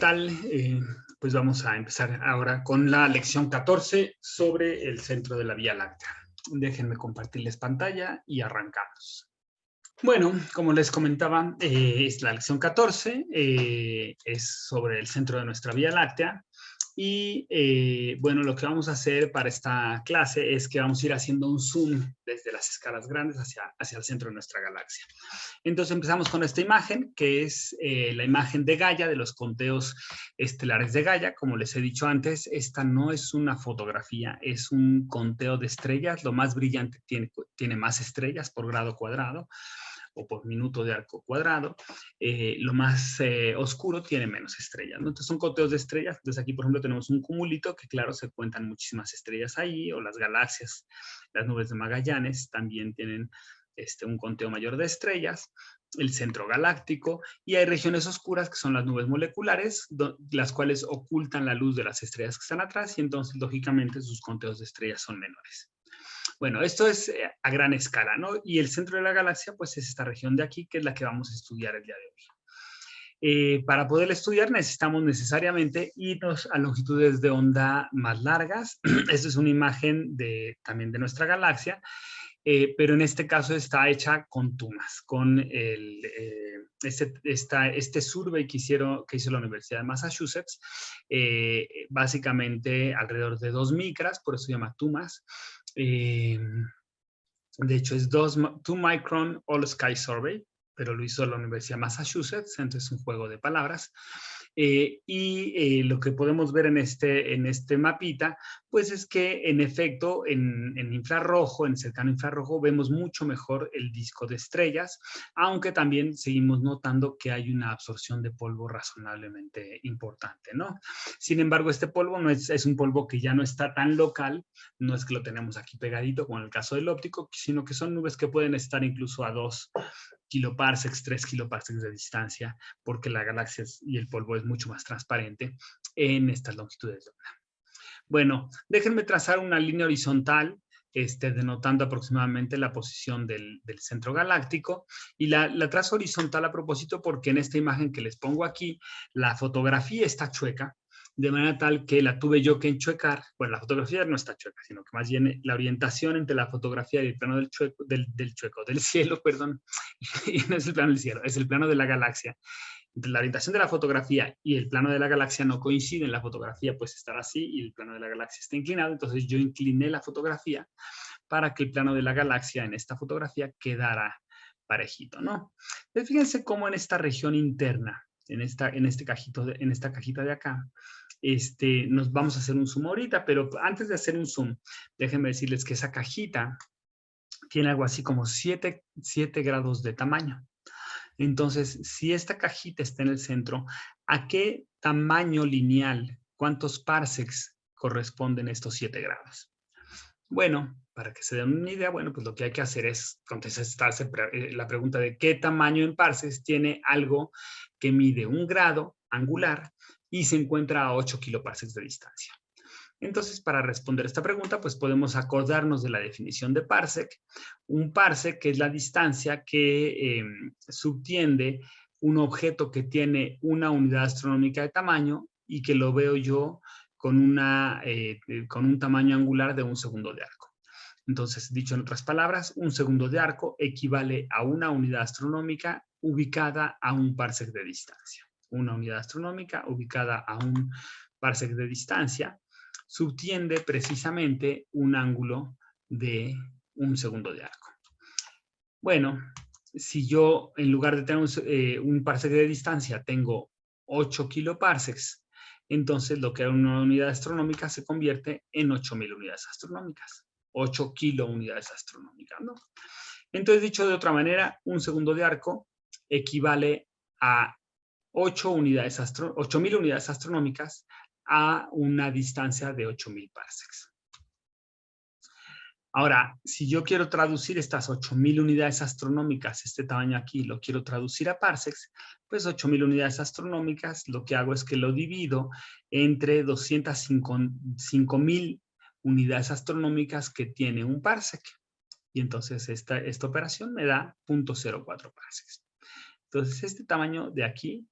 tal? Pues vamos a empezar ahora con la lección 14 sobre el centro de la Vía Láctea. Déjenme compartirles pantalla y arrancamos. Bueno, como les comentaba, es la lección 14, es sobre el centro de nuestra Vía Láctea. Y bueno, lo que vamos a hacer para esta clase es que vamos a ir haciendo un zoom desde las escalas grandes hacia el centro de nuestra galaxia. Entonces empezamos con esta imagen, que es la imagen de Gaia, de los conteos estelares de Gaia. Como les he dicho antes, esta no es una fotografía, es un conteo de estrellas. Lo más brillante tiene más estrellas por grado cuadrado o por minuto de arco cuadrado. Lo más oscuro tiene menos estrellas, ¿no? Entonces son conteos de estrellas. Entonces aquí, por ejemplo, tenemos un cumulito que, claro, se cuentan muchísimas estrellas ahí, o las galaxias, las nubes de Magallanes también tienen un conteo mayor de estrellas, el centro galáctico, y hay regiones oscuras que son las nubes moleculares, las cuales ocultan la luz de las estrellas que están atrás, y entonces, lógicamente, sus conteos de estrellas son menores. Bueno, esto es a gran escala, ¿no? Y el centro de la galaxia, pues es esta región de aquí, que es la que vamos a estudiar el día de hoy. Para poder estudiar necesitamos necesariamente irnos a longitudes de onda más largas. Esta es una imagen también de nuestra galaxia, pero en este caso está hecha con TUMAS, con este survey que hizo la Universidad de Massachusetts, básicamente alrededor de 2 micras, por eso se llama TUMAS. De hecho, es 2 micron All Sky Survey, pero lo hizo la Universidad de Massachusetts, entonces es un juego de palabras. Lo que podemos ver en este mapita, pues es que en efecto, en infrarrojo, en cercano infrarrojo, vemos mucho mejor el disco de estrellas, aunque también seguimos notando que hay una absorción de polvo razonablemente importante, ¿no? Sin embargo, este polvo no es un polvo que ya no está tan local, no es que lo tenemos aquí pegadito, como en el caso del óptico, sino que son nubes que pueden estar incluso a 2 kiloparsecs, 3 kiloparsecs de distancia, porque la galaxia y el polvo es mucho más transparente en estas longitudes de onda. Bueno, déjenme trazar una línea horizontal, denotando aproximadamente la posición del centro galáctico, y la trazo horizontal a propósito porque en esta imagen que les pongo aquí, la fotografía está chueca, de manera tal que la tuve yo que enchuecar. Bueno, la fotografía no está chueca, sino que más bien la orientación entre la fotografía y el plano del cielo, perdón, y no es el plano del cielo, es el plano de la galaxia. Entre la orientación de la fotografía y el plano de la galaxia no coinciden. La fotografía pues estará así y el plano de la galaxia está inclinado, entonces yo incliné la fotografía para que el plano de la galaxia en esta fotografía quedara parejito, ¿no? Entonces, fíjense cómo en esta región interna, en esta cajita de acá, nos vamos a hacer un zoom ahorita, pero antes de hacer un zoom, déjenme decirles que esa cajita tiene algo así como 7 grados de tamaño. Entonces, si esta cajita está en el centro, ¿a qué tamaño lineal, cuántos parsecs corresponden estos 7 grados? Bueno, para que se den una idea, bueno, pues lo que hay que hacer es contestarse la pregunta de qué tamaño en parsecs tiene algo que mide 1 grado angular y se encuentra a 8 kiloparsecs de distancia. Entonces, para responder esta pregunta, pues podemos acordarnos de la definición de parsec. Un parsec es la distancia que subtiende un objeto que tiene una unidad astronómica de tamaño y que lo veo yo con un tamaño angular de 1 segundo de arco. Entonces, dicho en otras palabras, 1 segundo de arco equivale a una unidad astronómica ubicada a un parsec de distancia. Una unidad astronómica ubicada a un parsec de distancia subtiende precisamente un ángulo de 1 segundo de arco. Bueno, si yo en lugar de tener un parsec de distancia tengo 8 kiloparsecs, entonces lo que era una unidad astronómica se convierte en 8.000 unidades astronómicas. 8 kilounidades astronómicas, ¿no? Entonces, dicho de otra manera, 1 segundo de arco equivale a 8.000 unidades astronómicas a una distancia de 8.000 parsecs. Ahora, si yo quiero traducir estas 8.000 unidades astronómicas, este tamaño aquí, lo quiero traducir a parsecs, pues 8.000 unidades astronómicas, lo que hago es que lo divido entre 205.000 unidades astronómicas que tiene un parsec. Y entonces esta operación me da 0.04 parsecs. Entonces, este tamaño de aquí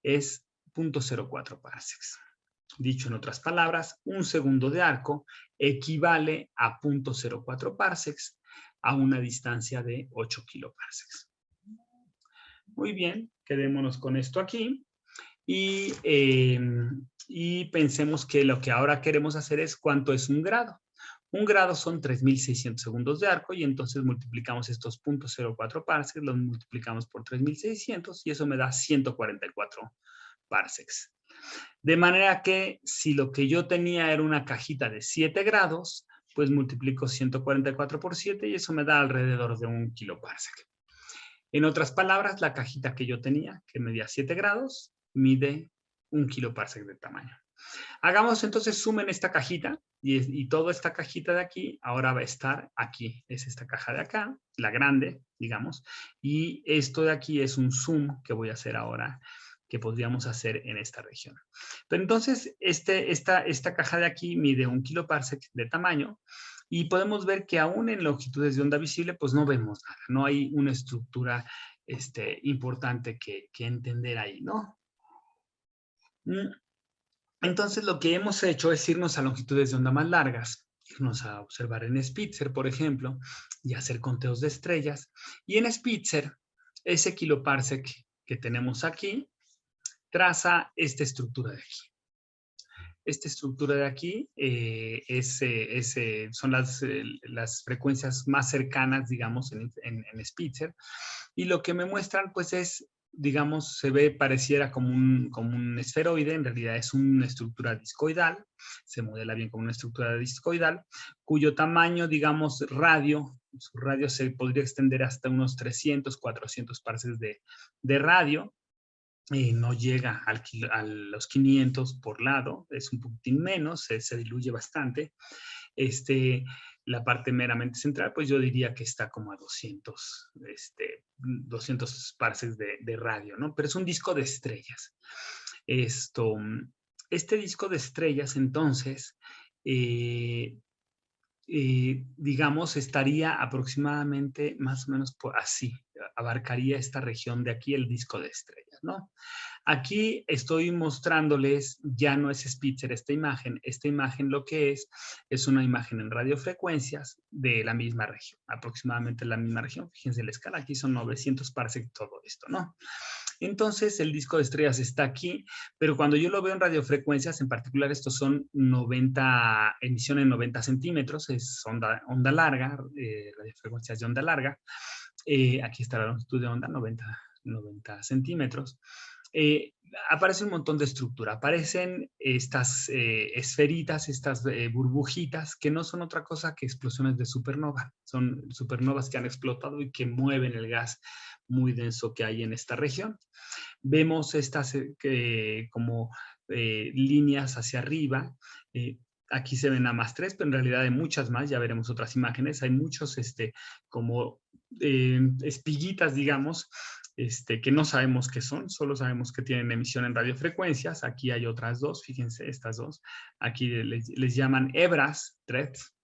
es 0.04 parsecs. Dicho en otras palabras, un segundo de arco equivale a 0.04 parsecs a una distancia de 8 kiloparsecs. Muy bien, quedémonos con esto aquí y pensemos que lo que ahora queremos hacer es cuánto es un grado. Un grado son 3.600 segundos de arco y entonces multiplicamos estos 0.04 parsecs, los multiplicamos por 3.600 y eso me da 144 parsecs. De manera que si lo que yo tenía era una cajita de 7 grados, pues multiplico 144 por 7 y eso me da alrededor de 1 kiloparsec. En otras palabras, la cajita que yo tenía, que medía 7 grados, mide 1 kiloparsec de tamaño. Hagamos entonces zoom en esta cajita y toda esta cajita de aquí ahora va a estar aquí. Es esta caja de acá, la grande, digamos, y esto de aquí es un zoom que voy a hacer ahora, que podríamos hacer en esta región. Pero entonces, esta caja de aquí mide 1 kiloparsec de tamaño y podemos ver que aún en longitudes de onda visible, pues no vemos nada. No hay una estructura importante que entender ahí, ¿no? Entonces, lo que hemos hecho es irnos a longitudes de onda más largas, irnos a observar en Spitzer, por ejemplo, y hacer conteos de estrellas. Y en Spitzer, ese kiloparsec que tenemos aquí, traza esta estructura de aquí. Esta estructura de aquí son las frecuencias más cercanas, digamos, en Spitzer. Y lo que me muestran, pues, es, digamos, se ve, pareciera como un esferoide, en realidad es una estructura discoidal, se modela bien como una estructura discoidal, cuyo tamaño, digamos, su radio se podría extender hasta unos 300, 400 parsecs de radio. No llega a los 500 por lado, es un poquitín menos, se diluye bastante. La parte meramente central, pues yo diría que está como a 200 parsecs de radio, ¿no? Pero es un disco de estrellas. Este disco de estrellas, entonces, digamos, estaría aproximadamente más o menos así, abarcaría esta región de aquí, el disco de estrellas, ¿no? Aquí estoy mostrándoles, ya no es Spitzer esta imagen lo que es una imagen en radiofrecuencias de la misma región, aproximadamente la misma región, fíjense la escala, aquí son 900 parsecs todo esto, ¿no? Entonces el disco de estrellas está aquí, pero cuando yo lo veo en radiofrecuencias, en particular estos son emisión en 90 centímetros, es onda larga, radiofrecuencias de onda larga, aquí está la longitud de onda, 90 centímetros. Aparece un montón de estructura, aparecen estas esferitas, estas burbujitas, que no son otra cosa que explosiones de supernova, son supernovas que han explotado y que mueven el gas muy denso que hay en esta región. Vemos estas como líneas hacia arriba, aquí se ven nada más 3, pero en realidad hay muchas más, ya veremos otras imágenes, hay muchos como espiguitas, digamos, que no sabemos qué son, solo sabemos que tienen emisión en radiofrecuencias. Aquí hay otras dos, fíjense, estas dos. Aquí les llaman hebras, threads.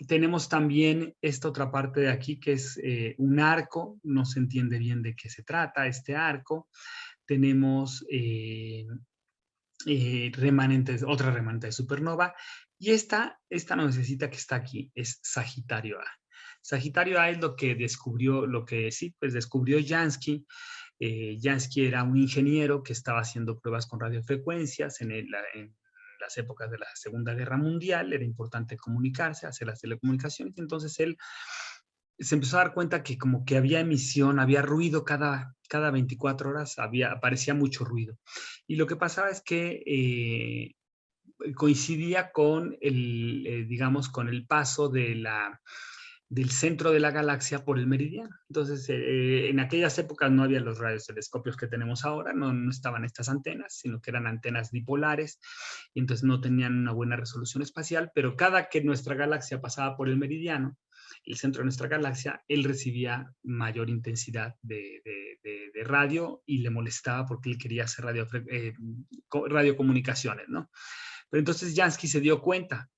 Tenemos también esta otra parte de aquí que es un arco, no se entiende bien de qué se trata este arco. Tenemos otra remanente de supernova y esta nubecita que está aquí es Sagitario A. Sagitario A es lo que descubrió Jansky. Jansky era un ingeniero que estaba haciendo pruebas con radiofrecuencias en las épocas de la Segunda Guerra Mundial. Era importante comunicarse, hacer las telecomunicaciones. Entonces él se empezó a dar cuenta que como que había emisión, había ruido cada 24 horas, aparecía mucho ruido. Y lo que pasaba es que coincidía con digamos, con el paso del centro de la galaxia por el meridiano. Entonces, en aquellas épocas no había los radiotelescopios que tenemos ahora, no estaban estas antenas, sino que eran antenas dipolares, y entonces no tenían una buena resolución espacial, pero cada que nuestra galaxia pasaba por el meridiano, el centro de nuestra galaxia, él recibía mayor intensidad de radio y le molestaba porque él quería hacer radiocomunicaciones, ¿no? Pero entonces Jansky se dio cuenta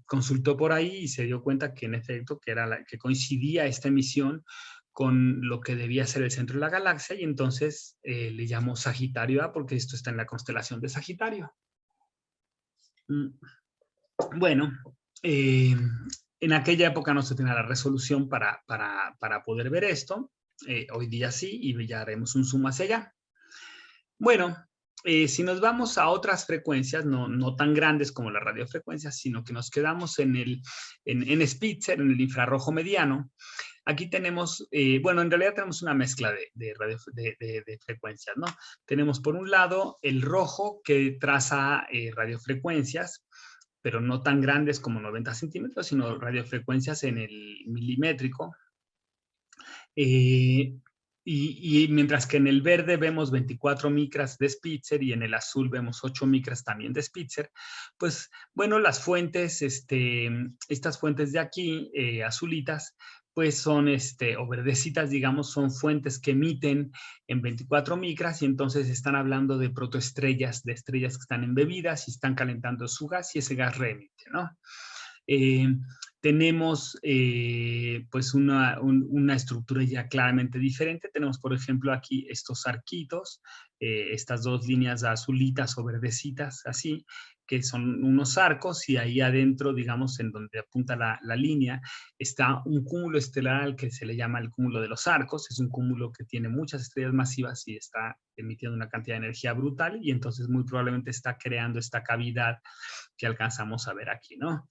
consultó por ahí y se dio cuenta que en efecto que coincidía esta emisión con lo que debía ser el centro de la galaxia, y entonces le llamo Sagitario A porque esto está en la constelación de Sagitario. Bueno, en aquella época no se tenía la resolución para poder ver esto. Hoy día sí, y ya haremos un zoom hacia allá. Bueno, si nos vamos a otras frecuencias, no tan grandes como las radiofrecuencias, sino que nos quedamos en Spitzer, en el infrarrojo mediano, aquí tenemos, bueno, en realidad tenemos una mezcla de frecuencias, ¿no? Tenemos por un lado el rojo que traza radiofrecuencias, pero no tan grandes como 90 centímetros, sino radiofrecuencias en el milimétrico. Y mientras que en el verde vemos 24 micras de Spitzer y en el azul vemos 8 micras también de Spitzer, pues bueno, las fuentes, estas fuentes de aquí, azulitas, pues son, o verdecitas, digamos, son fuentes que emiten en 24 micras y entonces están hablando de protoestrellas, de estrellas que están embebidas y están calentando su gas y ese gas reemite, ¿no? Tenemos pues una estructura ya claramente diferente. Tenemos, por ejemplo, aquí estos arquitos, estas dos líneas azulitas o verdecitas, así, que son unos arcos, y ahí adentro, digamos, en donde apunta la línea, está un cúmulo estelar al que se le llama el cúmulo de los arcos. Es un cúmulo que tiene muchas estrellas masivas y está emitiendo una cantidad de energía brutal, y entonces muy probablemente está creando esta cavidad que alcanzamos a ver aquí, ¿no?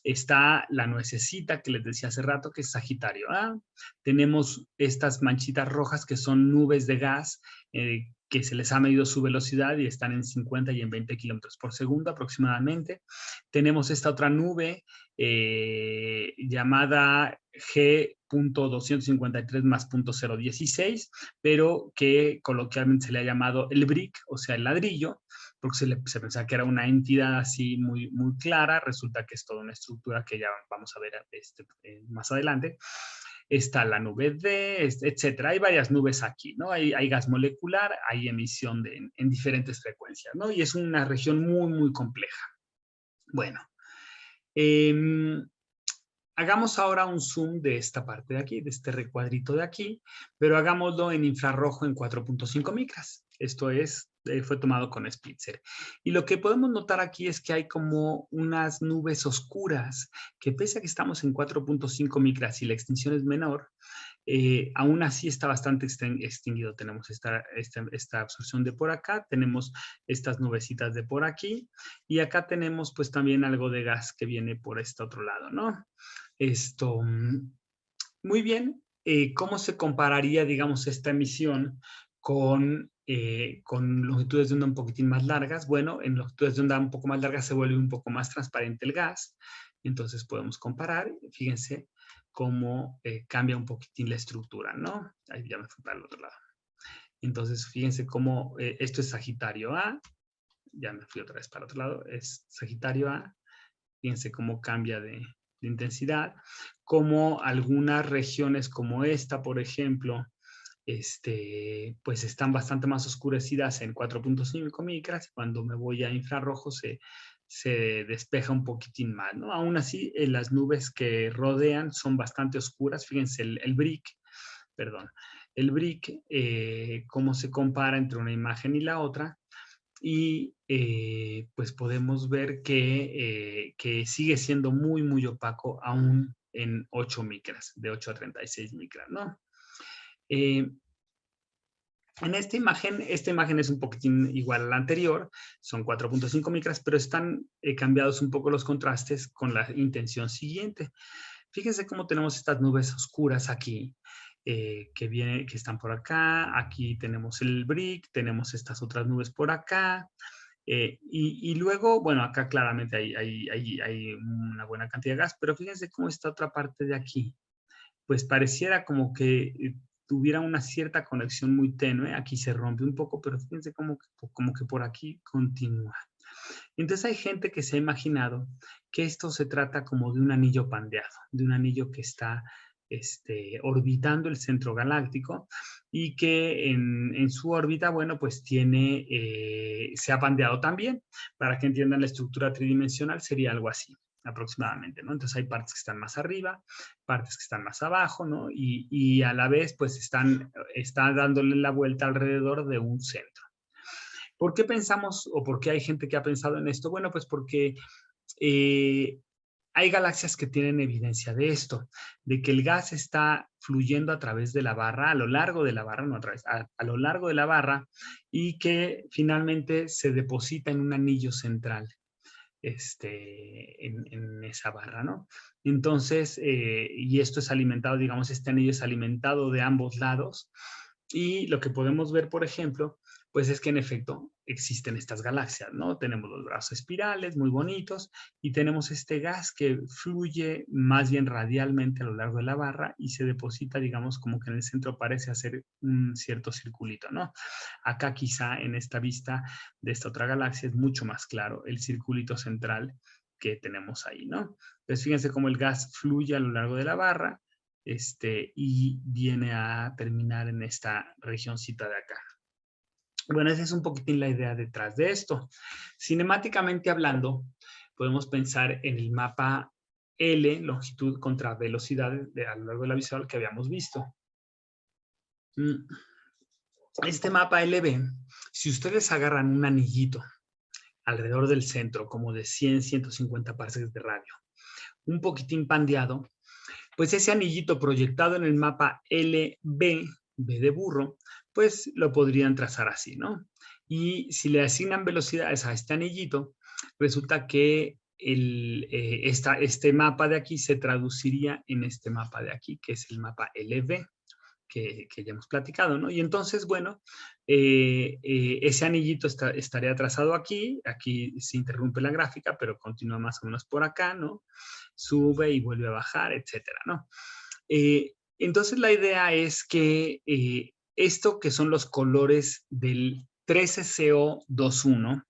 Está la nuececita que les decía hace rato, que es Sagitario A. Tenemos estas manchitas rojas que son nubes de gas, que se les ha medido su velocidad y están en 50 y en 20 kilómetros por segundo aproximadamente. Tenemos esta otra nube llamada G.253 más .016, pero que coloquialmente se le ha llamado el brick, o sea, el ladrillo, porque se pensaba que era una entidad así muy, muy clara. Resulta que es toda una estructura que ya vamos a ver más adelante. Está la nube D, etcétera. Hay varias nubes aquí, ¿no? Hay gas molecular, hay emisión en diferentes frecuencias, ¿no? Y es una región muy, muy compleja. Bueno, hagamos ahora un zoom de esta parte de aquí, de este recuadrito de aquí, pero hagámoslo en infrarrojo en 4.5 micras. Esto es, fue tomado con Spitzer. Y lo que podemos notar aquí es que hay como unas nubes oscuras, que pese a que estamos en 4.5 micras y la extinción es menor, aún así está bastante extinguido. Tenemos esta absorción de por acá, tenemos estas nubecitas de por aquí, y acá tenemos pues también algo de gas que viene por este otro lado, ¿no? Esto, muy bien. ¿Cómo se compararía, digamos, esta emisión con longitudes de onda un poquitín más largas? Bueno, en longitudes de onda un poco más largas se vuelve un poco más transparente el gas. Entonces podemos comparar. Fíjense cómo cambia un poquitín la estructura, ¿no? Ahí ya me fui para el otro lado. Entonces, fíjense cómo esto es Sagitario A. Ya me fui otra vez para el otro lado. Es Sagitario A. Fíjense cómo cambia de intensidad, como algunas regiones como esta, por ejemplo, pues están bastante más oscurecidas en 4.5 micras. Cuando me voy a infrarrojo se despeja un poquitín más, ¿no? Aún así, las nubes que rodean son bastante oscuras. Fíjense el brick, perdón, el brick, cómo se compara entre una imagen y la otra. Y pues podemos ver que sigue siendo muy, muy opaco aún en 8 micras, de 8 a 36 micras, ¿no? En esta imagen es un poquitín igual a la anterior, son 4.5 micras, pero están cambiados un poco los contrastes con la intención siguiente. Fíjense cómo tenemos estas nubes oscuras aquí, que están por acá. Aquí tenemos el brick, tenemos estas otras nubes por acá. Y luego, bueno, acá claramente hay una buena cantidad de gas, pero fíjense cómo está otra parte de aquí. Pues pareciera como que tuviera una cierta conexión muy tenue. Aquí se rompe un poco, pero fíjense como que por aquí continúa. Entonces hay gente que se ha imaginado que esto se trata como de un anillo pandeado, de un anillo que está orbitando el centro galáctico, y que en su órbita, bueno, pues se ha pandeado también. Para que entiendan la estructura tridimensional, sería algo así. aproximadamente, ¿no? Entonces hay partes que están más arriba, partes que están más abajo, ¿no? Y a la vez, pues están dándole la vuelta alrededor de un centro. ¿Por qué pensamos o por qué hay gente que ha pensado en esto? Bueno, pues porque hay galaxias que tienen evidencia de esto, de que el gas está fluyendo a través de la barra, a lo largo de la barra, no a través, a lo largo de la barra, y que finalmente se deposita en un anillo central en esa barra, ¿no? Entonces, y esto es alimentado, digamos, este anillo es alimentado de ambos lados, y lo que podemos ver, por ejemplo, pues es que en efecto existen estas galaxias, ¿no? Tenemos los brazos espirales muy bonitos y tenemos este gas que fluye más bien radialmente a lo largo de la barra y se deposita, digamos, como que en el centro parece hacer un cierto circulito, ¿no? Acá quizá en esta vista de esta otra galaxia es mucho más claro el circulito central que tenemos ahí, ¿no? Entonces fíjense cómo el gas fluye a lo largo de la barra y viene a terminar en esta regioncita de acá. Bueno, esa es un poquitín la idea detrás de esto. Cinemáticamente hablando, podemos pensar en el mapa L, longitud contra velocidad a lo largo de la visual que habíamos visto. Este mapa LB, si ustedes agarran un anillito alrededor del centro, como de 100, 150 parsecs de radio, un poquitín pandeado, pues ese anillito proyectado en el mapa LB, B de burro, pues lo podrían trazar así, ¿no? Y si le asignan velocidades a este anillito, resulta que este mapa de aquí se traduciría en este mapa de aquí, que es el mapa LB. Que ya hemos platicado, ¿no? Y entonces, bueno, ese anillito estaría trazado aquí se interrumpe la gráfica, pero continúa más o menos por acá, ¿no? Sube y vuelve a bajar, etcétera, ¿no? Entonces la idea es que esto que son los colores del 13CO21,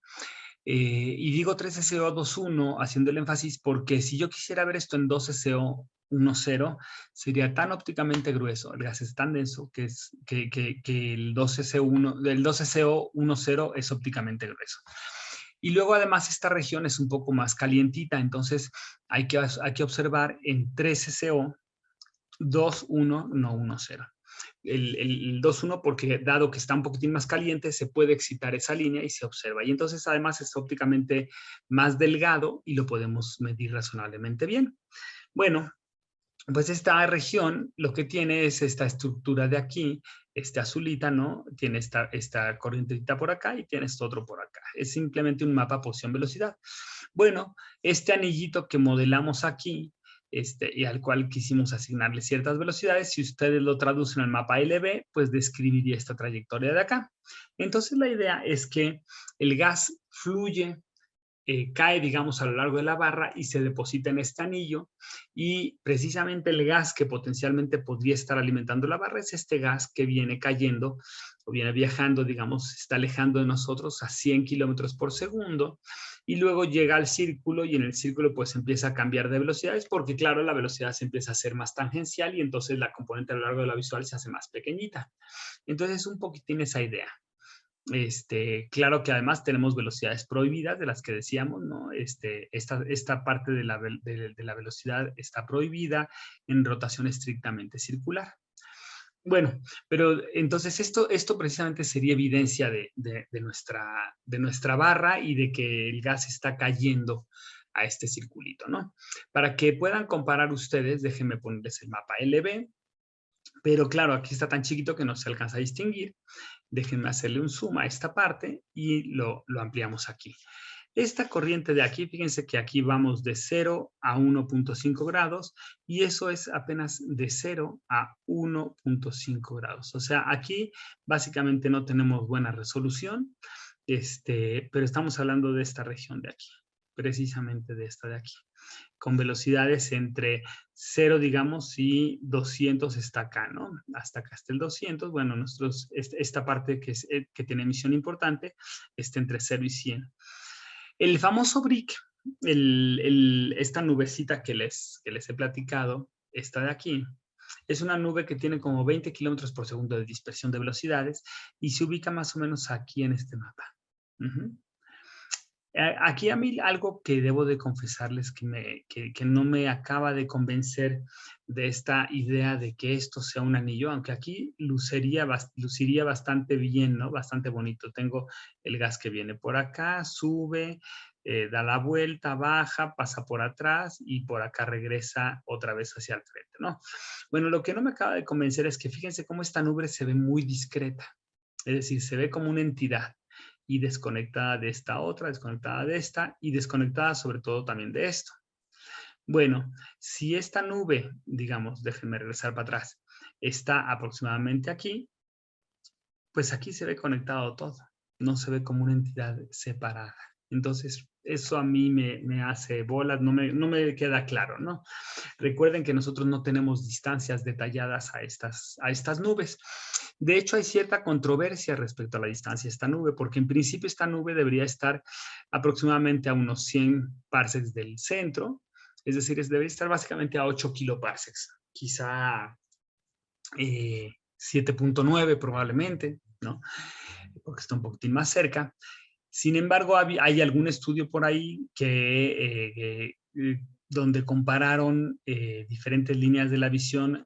y digo 13CO21 haciendo el énfasis porque si yo quisiera ver esto en 12CO10, sería tan ópticamente grueso, el gas es tan denso que el 12CO10 es ópticamente grueso. Y luego además esta región es un poco más calientita, entonces hay que observar en 13CO21, no 10. El 2.1 porque dado que está un poquitín más caliente se puede excitar esa línea y se observa. Y entonces además es ópticamente más delgado y lo podemos medir razonablemente bien. Bueno, pues esta región lo que tiene es esta estructura de aquí, este azulita, ¿no? Tiene esta corrientita por acá y tiene esto otro por acá. Es simplemente un mapa posición-velocidad. Bueno, este anillito que modelamos aquí, y al cual quisimos asignarle ciertas velocidades, si ustedes lo traducen al mapa LB, pues describiría esta trayectoria de acá. Entonces la idea es que el gas fluye, cae, digamos, a lo largo de la barra y se deposita en este anillo y precisamente el gas que potencialmente podría estar alimentando la barra es este gas que viene cayendo o viene viajando, digamos, se está alejando de nosotros a 100 kilómetros por segundo y luego llega al círculo y en el círculo pues empieza a cambiar de velocidades porque claro, la velocidad se empieza a hacer más tangencial y entonces la componente a lo largo de la visual se hace más pequeñita. Entonces un poquitín esa idea. Claro que además tenemos velocidades prohibidas de las que decíamos, ¿no? Esta parte de la velocidad está prohibida en rotación estrictamente circular. Bueno, pero entonces esto precisamente sería evidencia de nuestra barra y de que el gas está cayendo a este circulito, ¿no? Para que puedan comparar ustedes, déjenme ponerles el mapa LB, pero claro, aquí está tan chiquito que no se alcanza a distinguir. Déjenme hacerle un zoom a esta parte y lo ampliamos aquí. Esta corriente de aquí, fíjense que aquí vamos de 0 a 1.5 grados y eso es apenas de 0 a 1.5 grados. O sea, aquí básicamente no tenemos buena resolución, pero estamos hablando de esta región de aquí, precisamente de esta de aquí, con velocidades entre 0, digamos, y 200 está acá, ¿no? Hasta acá está el 200. Bueno, esta parte que tiene emisión importante está entre 0 y 100. El famoso BRIC, esta nubecita que les he platicado, esta de aquí, es una nube que tiene como 20 kilómetros por segundo de dispersión de velocidades y se ubica más o menos aquí en este mapa. Aquí a mí algo que debo de confesarles que no me acaba de convencer de esta idea de que esto sea un anillo, aunque aquí luciría bastante bien, ¿no? Bastante bonito. Tengo el gas que viene por acá, sube, da la vuelta, baja, pasa por atrás y por acá regresa otra vez hacia el frente, ¿no? Bueno, lo que no me acaba de convencer es que fíjense cómo esta nube se ve muy discreta, es decir, se ve como una entidad y desconectada de esta otra, desconectada de esta y desconectada sobre todo también de esto. Bueno, si esta nube, digamos, déjenme regresar para atrás, está aproximadamente aquí, pues aquí se ve conectado todo, no se ve como una entidad separada. Entonces, eso a mí me hace bolas, no me queda claro, ¿no? Recuerden que nosotros no tenemos distancias detalladas a estas nubes. De hecho, hay cierta controversia respecto a la distancia de esta nube, porque en principio esta nube debería estar aproximadamente a unos 100 parsecs del centro, es decir, debería estar básicamente a 8 kiloparsecs, quizá 7.9 probablemente, ¿no? Porque está un poquitín más cerca. Sin embargo, hay algún estudio por ahí donde compararon diferentes líneas de la visión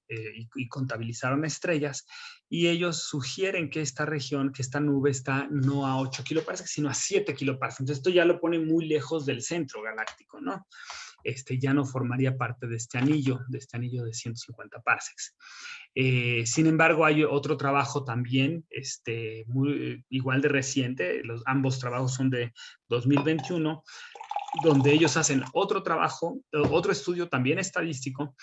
y contabilizaron estrellas, y ellos sugieren que esta región, que esta nube está no a 8 kiloparsecs, sino a 7 kiloparsecs. Entonces, esto ya lo pone muy lejos del centro galáctico, ¿no? Ya no formaría parte de este anillo de 150 parsecs. Sin embargo, hay otro trabajo también, igual de reciente, ambos trabajos son de 2021, donde ellos hacen otro trabajo, otro estudio también estadístico,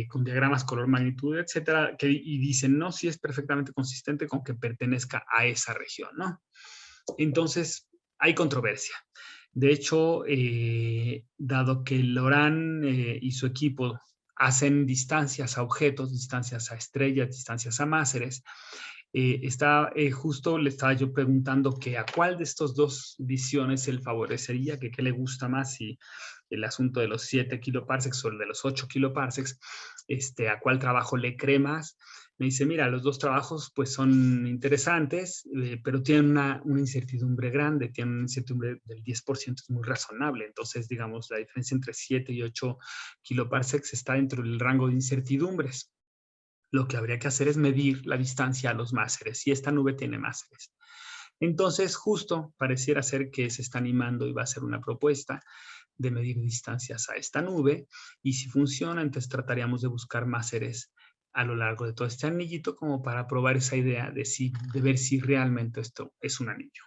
con diagramas, color, magnitud, etcétera, y dicen, no, sí es perfectamente consistente con que pertenezca a esa región, ¿no? Entonces, hay controversia. De hecho, dado que Loran y su equipo hacen distancias a objetos, distancias a estrellas, distancias a máseres, justo le estaba yo preguntando que a cuál de estos dos visiones él favorecería, que qué le gusta más, si el asunto de los 7 kiloparsecs o el de los 8 kiloparsecs, a cuál trabajo le cree más. Me dice, mira, los dos trabajos pues son interesantes, pero tienen una incertidumbre grande, tienen una incertidumbre del 10%, es muy razonable. Entonces, digamos, la diferencia entre 7 y 8 kiloparsecs está dentro del rango de incertidumbres. Lo que habría que hacer es medir la distancia a los máseres, y esta nube tiene máseres. Entonces, justo pareciera ser que se está animando y va a hacer una propuesta de medir distancias a esta nube, y si funciona, entonces trataríamos de buscar máseres a lo largo de todo este anillito como para probar esa idea de ver si realmente esto es un anillo.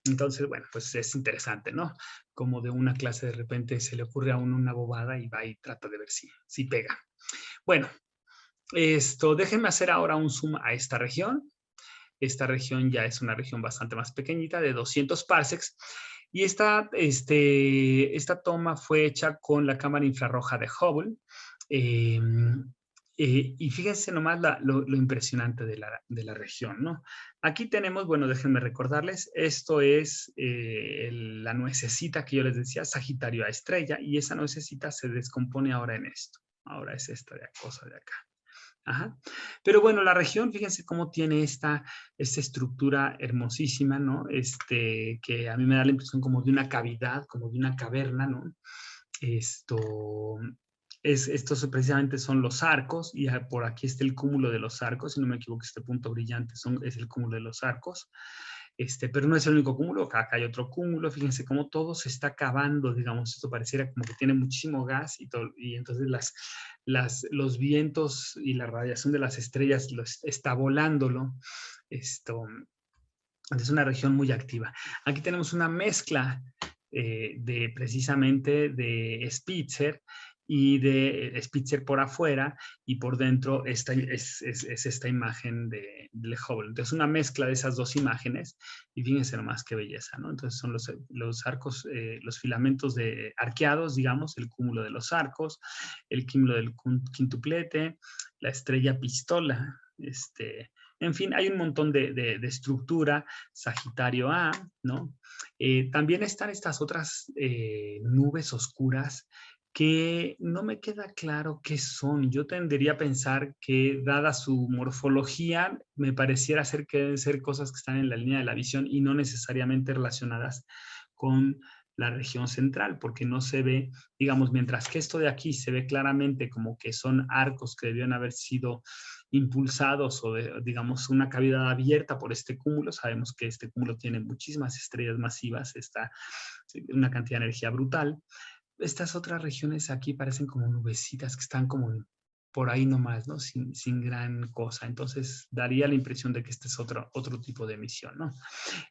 Entonces, bueno, pues es interesante, ¿no? Como de una clase de repente se le ocurre a uno una bobada y va y trata de ver si pega. Bueno, déjenme hacer ahora un zoom a esta región. Esta región ya es una región bastante más pequeñita, de 200 parsecs. Y esta toma fue hecha con la cámara infrarroja de Hubble. Y fíjense nomás lo impresionante de la región, ¿no? Aquí tenemos, bueno, déjenme recordarles, esto es la nuececita que yo les decía, Sagitario a estrella, y esa nuececita se descompone ahora en esto. Ahora es esta cosa de acá. Ajá. Pero bueno, la región, fíjense cómo tiene esta estructura hermosísima, ¿no? Que a mí me da la impresión como de una cavidad, como de una caverna, ¿no? Estos precisamente son los arcos, y por aquí está el cúmulo de los arcos, si no me equivoco, este punto brillante es el cúmulo de los arcos. Pero no es el único cúmulo, acá hay otro cúmulo, fíjense cómo todo se está acabando, digamos, esto pareciera como que tiene muchísimo gas y entonces los vientos y la radiación de las estrellas está volándolo. Es una región muy activa. Aquí tenemos una mezcla precisamente de Spitzer, y de Spitzer por afuera, y por dentro es esta imagen de Hubble. Entonces, una mezcla de esas dos imágenes, y fíjense nomás qué belleza, ¿no? Entonces, son los arcos, los filamentos arqueados, digamos, el cúmulo de los arcos, el cúmulo del quintuplete, la estrella pistola, en fin, hay un montón de estructura, Sagitario A, ¿no? También están estas otras nubes oscuras que no me queda claro qué son. Yo tendería a pensar que, dada su morfología, me pareciera ser que deben ser cosas que están en la línea de la visión y no necesariamente relacionadas con la región central, porque no se ve, digamos, mientras que esto de aquí se ve claramente como que son arcos que debían haber sido impulsados o, digamos, una cavidad abierta por este cúmulo. Sabemos que este cúmulo tiene muchísimas estrellas masivas, está una cantidad de energía brutal. Estas otras regiones aquí parecen como nubecitas que están como por ahí nomás, ¿no? Sin gran cosa. Entonces, daría la impresión de que este es otro tipo de emisión, ¿no?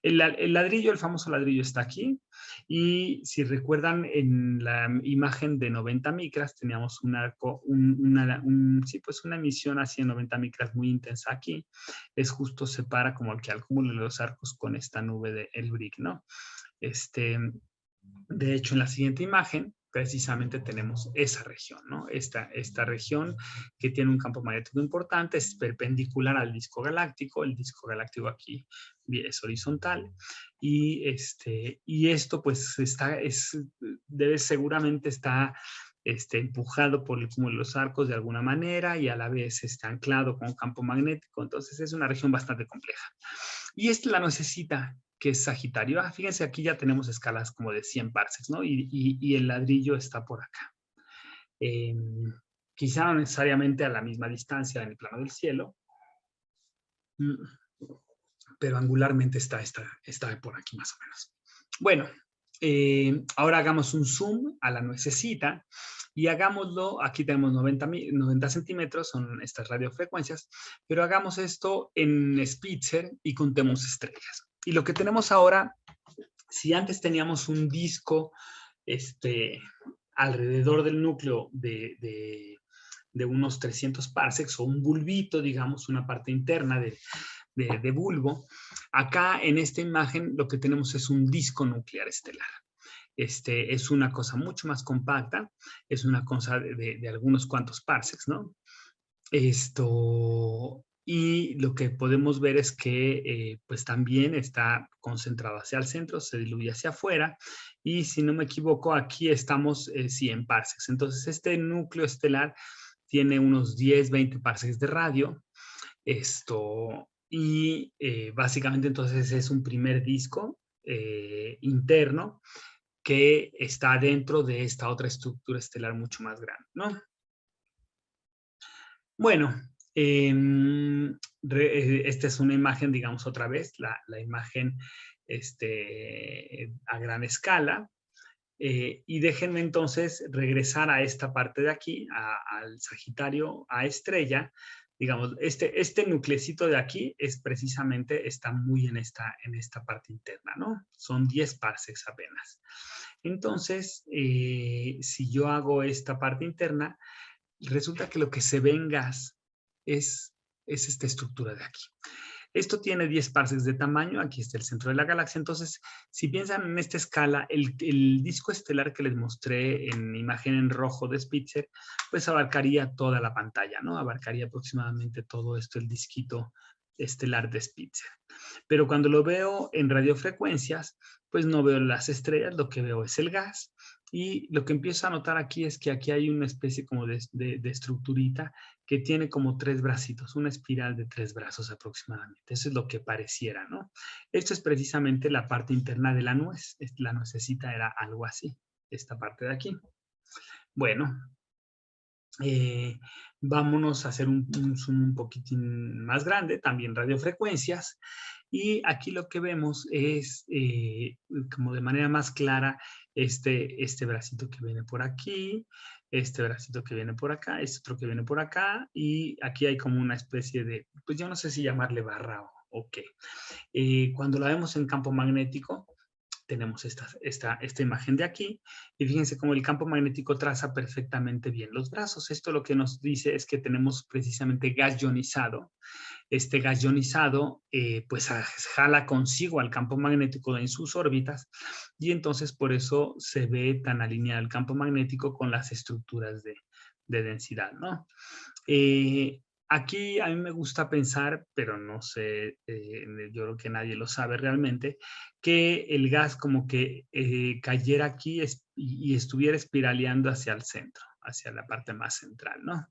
El ladrillo, el famoso ladrillo está aquí. Y si recuerdan, en la imagen de 90 micras teníamos un arco, sí, pues una emisión así en 90 micras muy intensa aquí. Es justo separa como el que al cúmulo de los arcos con esta nube de el brick, ¿no? De hecho, en la siguiente imagen, precisamente tenemos esa región, ¿no? Esta región que tiene un campo magnético importante, es perpendicular al disco galáctico. El disco galáctico aquí es horizontal. Y esto, pues, seguramente está empujado por el cúmulo de los arcos de alguna manera y a la vez está anclado con un campo magnético. Entonces, es una región bastante compleja. Y la necesita, que es Sagitario. Fíjense, aquí ya tenemos escalas como de 100 parsecs, ¿no? Y el ladrillo está por acá. Quizá no necesariamente a la misma distancia en el plano del cielo, pero angularmente está por aquí más o menos. Bueno, ahora hagamos un zoom a la nuececita y hagámoslo, aquí tenemos 90 centímetros, son estas radiofrecuencias, pero hagamos esto en Spitzer y contemos estrellas. Y lo que tenemos ahora, si antes teníamos un disco alrededor del núcleo de unos 300 parsecs o un bulbito, digamos, una parte interna de bulbo, acá en esta imagen lo que tenemos es un disco nuclear estelar. Es una cosa mucho más compacta, es una cosa de algunos cuantos parsecs, ¿no? Y lo que podemos ver es que pues también está concentrado hacia el centro, se diluye hacia afuera, y si no me equivoco, aquí estamos 100 parsecs. Entonces, este núcleo estelar tiene unos 10, 20 parsecs de radio. Y básicamente entonces es un primer disco interno que está dentro de esta otra estructura estelar mucho más grande, ¿no? Bueno, esta es una imagen, digamos otra vez, la imagen a gran escala. Y déjenme entonces regresar a esta parte de aquí, al Sagitario, a estrella. Digamos, este nuclecito de aquí es precisamente, está muy en esta parte interna, ¿no? Son 10 parsecs apenas. Entonces, si yo hago esta parte interna, resulta que lo que se ve en gas es esta estructura de aquí. Esto tiene 10 parsecs de tamaño, aquí está el centro de la galaxia. Entonces, si piensan en esta escala, el disco estelar que les mostré en imagen en rojo de Spitzer, pues abarcaría toda la pantalla, ¿no? Abarcaría aproximadamente todo esto, el disquito estelar de Spitzer. Pero cuando lo veo en radiofrecuencias, pues no veo las estrellas, lo que veo es el gas. Y lo que empiezo a notar aquí es que aquí hay una especie como de estructurita que tiene como 3 bracitos, una espiral de 3 brazos aproximadamente. Eso es lo que pareciera, ¿no? Esto es precisamente la parte interna de la nuez. La nuececita era algo así, esta parte de aquí. Bueno, vámonos a hacer un zoom un poquitín más grande, también radiofrecuencias. Y aquí lo que vemos es, como de manera más clara, este bracito que viene por aquí, este bracito que viene por acá, este otro que viene por acá, y aquí hay como una especie de, pues yo no sé si llamarle barra o qué. Cuando la vemos en campo magnético, tenemos esta imagen de aquí, y fíjense cómo el campo magnético traza perfectamente bien los brazos. Esto lo que nos dice es que tenemos precisamente gas ionizado. Este gas ionizado pues jala consigo al campo magnético en sus órbitas, y entonces por eso se ve tan alineado el campo magnético con las estructuras de densidad, ¿no? Aquí a mí me gusta pensar, pero no sé, yo creo que nadie lo sabe realmente, que el gas como que cayera aquí y estuviera espiraleando hacia el centro, hacia la parte más central, ¿no?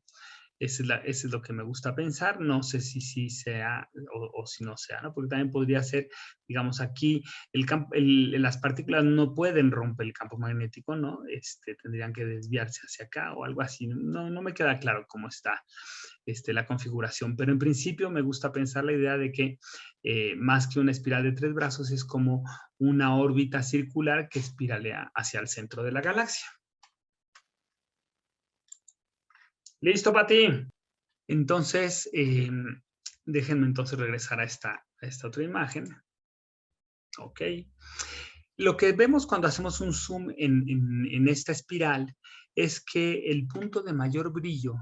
Ese es lo que me gusta pensar. No sé si sí sea o si no sea, ¿no? Porque también podría ser, digamos, aquí las partículas no pueden romper el campo magnético, ¿no? Tendrían que desviarse hacia acá o algo así. No, no me queda claro cómo está la configuración, pero en principio me gusta pensar la idea de que más que una espiral de 3 brazos es como una órbita circular que espiralea hacia el centro de la galaxia. ¿Listo, Pati? Entonces, déjenme entonces regresar a esta otra imagen. Ok. Lo que vemos cuando hacemos un zoom en esta espiral es que el punto de mayor brillo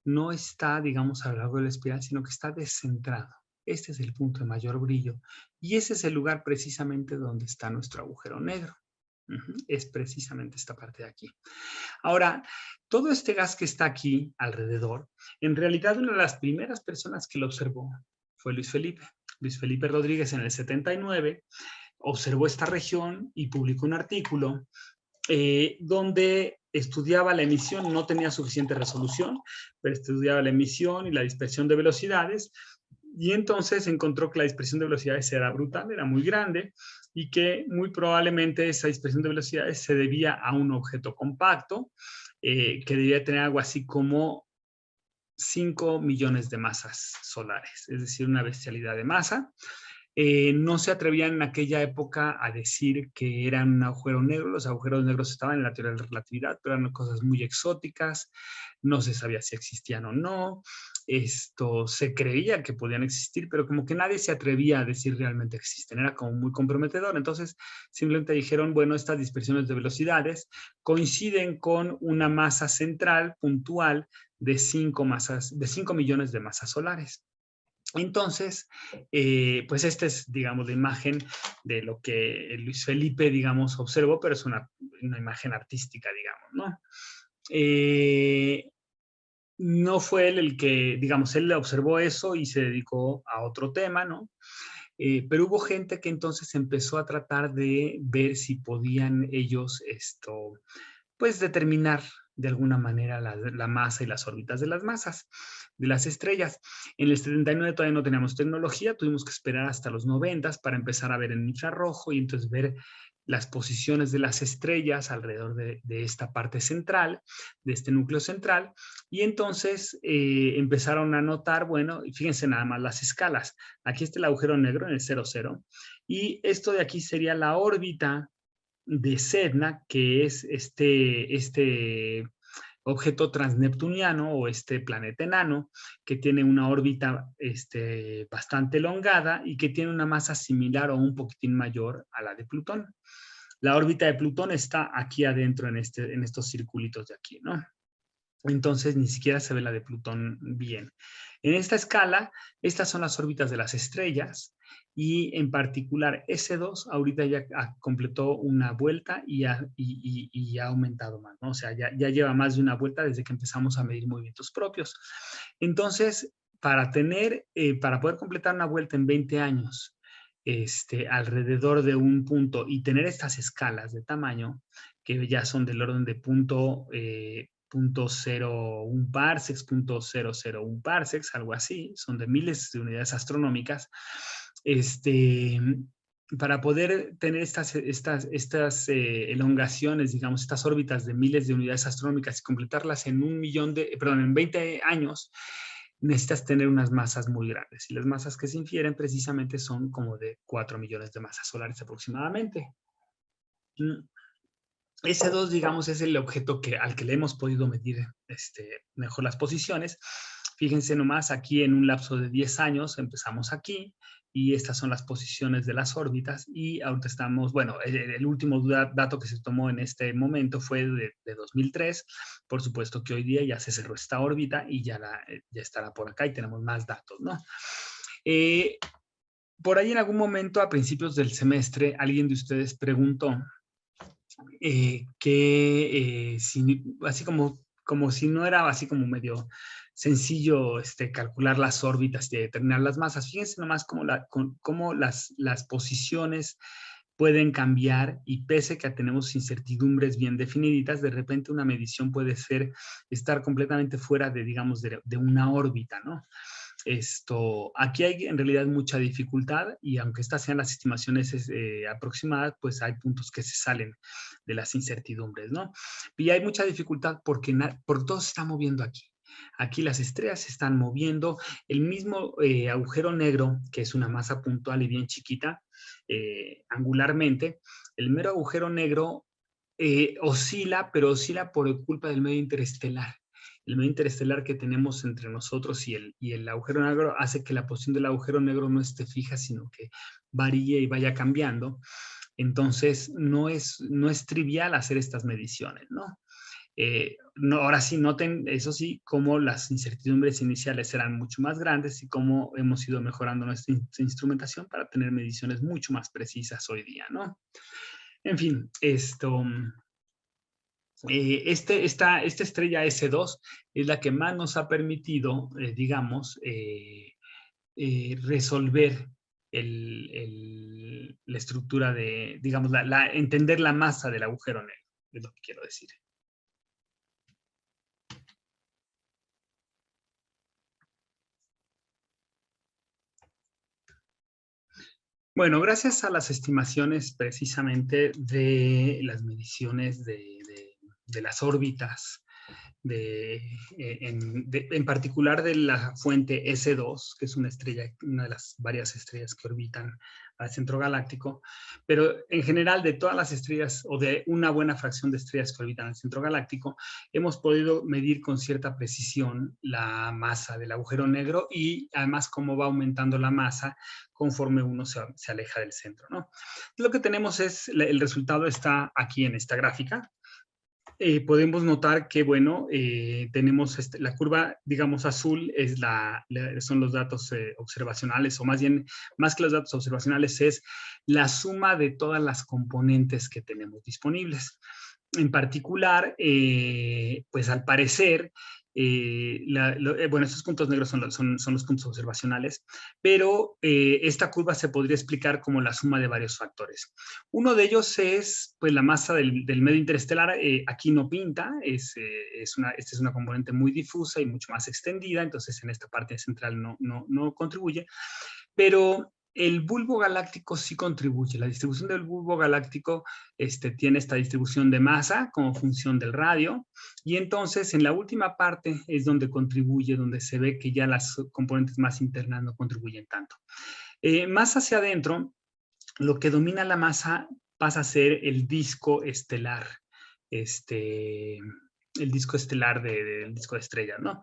no está, digamos, a lo largo de la espiral, sino que está descentrado. Este es el punto de mayor brillo. Y ese es el lugar precisamente donde está nuestro agujero negro. Es precisamente esta parte de aquí. Ahora, todo este gas que está aquí alrededor, en realidad una de las primeras personas que lo observó fue Luis Felipe. Luis Felipe Rodríguez en el 79 observó esta región y publicó un artículo donde estudiaba la emisión, no tenía suficiente resolución, pero estudiaba la emisión y la dispersión de velocidades, y entonces encontró que la dispersión de velocidades era brutal, era muy grande, y que muy probablemente esa dispersión de velocidades se debía a un objeto compacto, que debía tener algo así como 5 millones de masas solares, es decir, una bestialidad de masa. No se atrevían en aquella época a decir que eran un agujero negro. Los agujeros negros estaban en la teoría de la relatividad, pero eran cosas muy exóticas. No se sabía si existían o no. Esto se creía que podían existir, pero como que nadie se atrevía a decir realmente existen. Era como muy comprometedor. Entonces simplemente dijeron, bueno, estas dispersiones de velocidades coinciden con una masa central puntual de 5 millones de masas solares. Entonces, pues esta es, digamos, la imagen de lo que Luis Felipe, digamos, observó, pero es una imagen artística, digamos, ¿no? No fue él el que, digamos, él observó eso y se dedicó a otro tema, ¿no? Pero hubo gente que entonces empezó a tratar de ver si podían ellos pues determinar de alguna manera la masa y las órbitas de las masas de las estrellas. En el 79 todavía no teníamos tecnología, tuvimos que esperar hasta los 90 para empezar a ver en infrarrojo y entonces ver las posiciones de las estrellas alrededor de esta parte central, de este núcleo central, y entonces empezaron a notar, bueno, fíjense nada más las escalas. Aquí está el agujero negro en el 00, y esto de aquí sería la órbita de Sedna, que es este objeto transneptuniano o este planeta enano, que tiene una órbita bastante elongada y que tiene una masa similar o un poquitín mayor a la de Plutón. La órbita de Plutón está aquí adentro en estos circulitos de aquí, ¿no? Entonces ni siquiera se ve la de Plutón bien. En esta escala, estas son las órbitas de las estrellas y en particular S2 ahorita ya completó una vuelta y ha aumentado más, ¿no? O sea, ya lleva más de una vuelta desde que empezamos a medir movimientos propios. Entonces, para poder completar una vuelta en 20 años, alrededor de un punto y tener estas escalas de tamaño, que ya son del orden de punto 0.01 parsecs, 0.001 parsecs, algo así, son de miles de unidades astronómicas, para poder tener estas elongaciones, digamos, estas órbitas de miles de unidades astronómicas y completarlas en en 20 años, necesitas tener unas masas muy grandes. Y las masas que se infieren precisamente son como de 4 millones de masas solares aproximadamente. S2, digamos, es el objeto al que le hemos podido medir mejor las posiciones. Fíjense nomás, aquí en un lapso de 10 años empezamos aquí y estas son las posiciones de las órbitas y ahorita estamos, bueno, el último dato que se tomó en este momento fue de 2003. Por supuesto que hoy día ya se cerró esta órbita y ya estará por acá y tenemos más datos, ¿no? Por ahí en algún momento a principios del semestre alguien de ustedes preguntó así como si no era así como medio sencillo calcular las órbitas y determinar las masas. Fíjense nomás cómo las posiciones pueden cambiar y pese que tenemos incertidumbres bien definidas, de repente una medición puede estar completamente fuera de, digamos, de una órbita, ¿no? Aquí hay en realidad mucha dificultad y aunque estas sean las estimaciones aproximadas, pues hay puntos que se salen de las incertidumbres, ¿no? Y hay mucha dificultad porque todo se está moviendo aquí. Aquí las estrellas se están moviendo, el mismo agujero negro, que es una masa puntual y bien chiquita, angularmente, el mero agujero negro oscila, pero oscila por culpa del medio interestelar. El medio interestelar que tenemos entre nosotros y el agujero negro hace que la posición del agujero negro no esté fija, sino que varíe y vaya cambiando. Entonces, no es trivial hacer estas mediciones, ¿no? Ahora sí, noten, eso sí, cómo las incertidumbres iniciales eran mucho más grandes y cómo hemos ido mejorando nuestra instrumentación para tener mediciones mucho más precisas hoy día, ¿no? En fin, esta estrella S2 es la que más nos ha permitido, digamos, resolver la estructura de, digamos, entender la masa del agujero negro, es lo que quiero decir. Bueno, gracias a las estimaciones precisamente de las mediciones de las órbitas, en particular de la fuente S2, que es una de las varias estrellas que orbitan al centro galáctico, pero en general de todas las estrellas o de una buena fracción de estrellas que orbitan al centro galáctico, hemos podido medir con cierta precisión la masa del agujero negro y además cómo va aumentando la masa conforme uno se aleja del centro, ¿no? Lo que tenemos es, el resultado está aquí en esta gráfica. Podemos notar que, bueno, tenemos la curva, digamos, azul son los datos observacionales, o más bien, más que los datos observacionales, es la suma de todas las componentes que tenemos disponibles. En particular, pues al parecer, bueno, estos puntos negros son los puntos observacionales, pero esta curva se podría explicar como la suma de varios factores. Uno de ellos es pues, la masa del medio interestelar. Aquí no pinta, esta es una componente muy difusa y mucho más extendida, entonces en esta parte central no contribuye, pero el bulbo galáctico sí contribuye. La distribución del bulbo galáctico tiene esta distribución de masa como función del radio, y entonces en la última parte es donde contribuye, donde se ve que ya las componentes más internas no contribuyen tanto. Más hacia adentro, lo que domina la masa pasa a ser el disco estelar, el disco estelar del disco de estrellas, ¿no?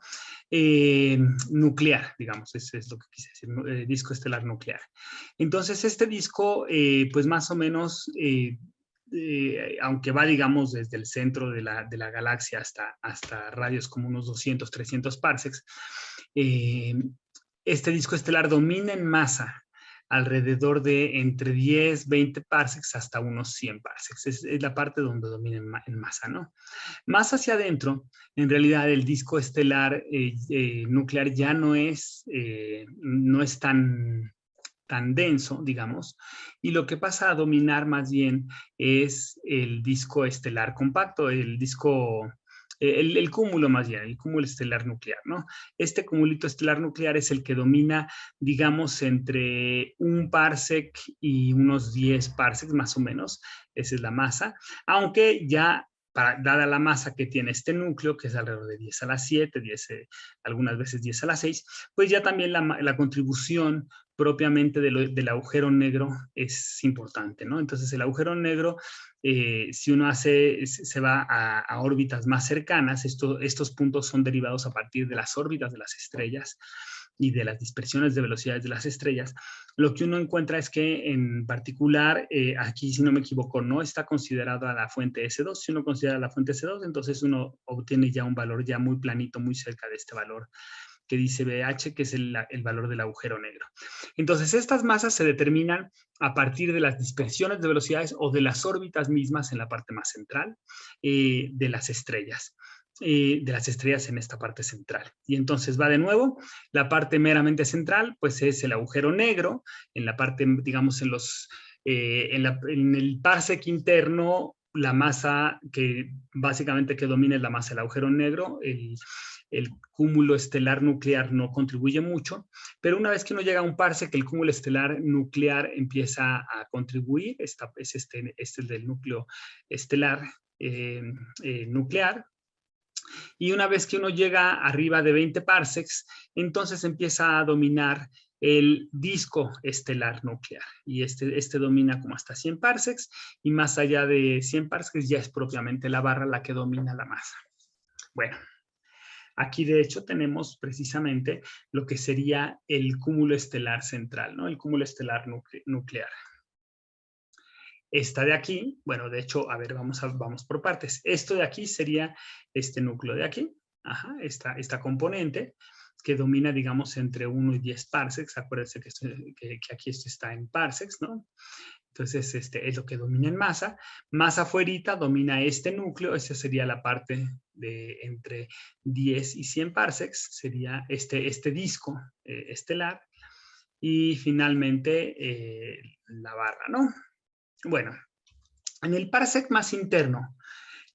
Nuclear, digamos, eso es lo que quise decir, disco estelar nuclear. Entonces, este disco, pues más o menos, aunque va, digamos, desde el centro de la galaxia hasta radios como unos 200, 300 parsecs, este disco estelar domina en masa alrededor de entre 10, 20 parsecs hasta unos 100 parsecs. Es la parte donde domina en masa, ¿no? Más hacia adentro, en realidad el disco estelar nuclear ya no es tan denso, digamos, y lo que pasa a dominar más bien es el disco estelar compacto, el cúmulo más bien, el cúmulo estelar nuclear, ¿no? Este cúmulito estelar nuclear es el que domina, digamos, entre un parsec y unos 10 parsecs más o menos, esa es la masa, aunque ya dada la masa que tiene este núcleo, que es alrededor de 10 a la 7, 10, algunas veces 10 a la 6, pues ya también la contribución propiamente del agujero negro es importante, ¿no? Entonces el agujero negro, si uno se va a órbitas más cercanas, estos puntos son derivados a partir de las órbitas de las estrellas y de las dispersiones de velocidades de las estrellas. Lo que uno encuentra es que en particular, aquí si no me equivoco, no está considerada la fuente S2. Si uno considera la fuente S2, entonces uno obtiene ya un valor ya muy planito, muy cerca de este valor que dice BH, que es el valor del agujero negro. Entonces, estas masas se determinan a partir de las dispersiones de velocidades o de las órbitas mismas en la parte más central de las estrellas. de las estrellas en esta parte central. Y entonces va de nuevo, la parte meramente central, pues es el agujero negro, en la parte, digamos, en el parsec interno, la masa que básicamente que domina es la masa del agujero negro, el cúmulo estelar nuclear no contribuye mucho, pero una vez que uno llega a un parsec, el cúmulo estelar nuclear empieza a contribuir, este es del núcleo estelar nuclear, y una vez que uno llega arriba de 20 parsecs, entonces empieza a dominar el disco estelar nuclear. Y este domina como hasta 100 parsecs, y más allá de 100 parsecs ya es propiamente la barra la que domina la masa. Bueno, aquí de hecho tenemos precisamente lo que sería el cúmulo estelar central, ¿no? El cúmulo estelar nuclear. Esta de aquí, bueno, de hecho, a ver, vamos por partes. Esto de aquí sería este núcleo de aquí, ajá, esta componente que domina, digamos, entre 1 y 10 parsecs. Acuérdense que aquí esto está en parsecs, ¿no? Entonces, este es lo que domina en masa. Más afuerita domina este núcleo, esta sería la parte de entre 10 y 100 parsecs, sería este disco estelar. Y finalmente, la barra, ¿no? Bueno, en el parsec más interno,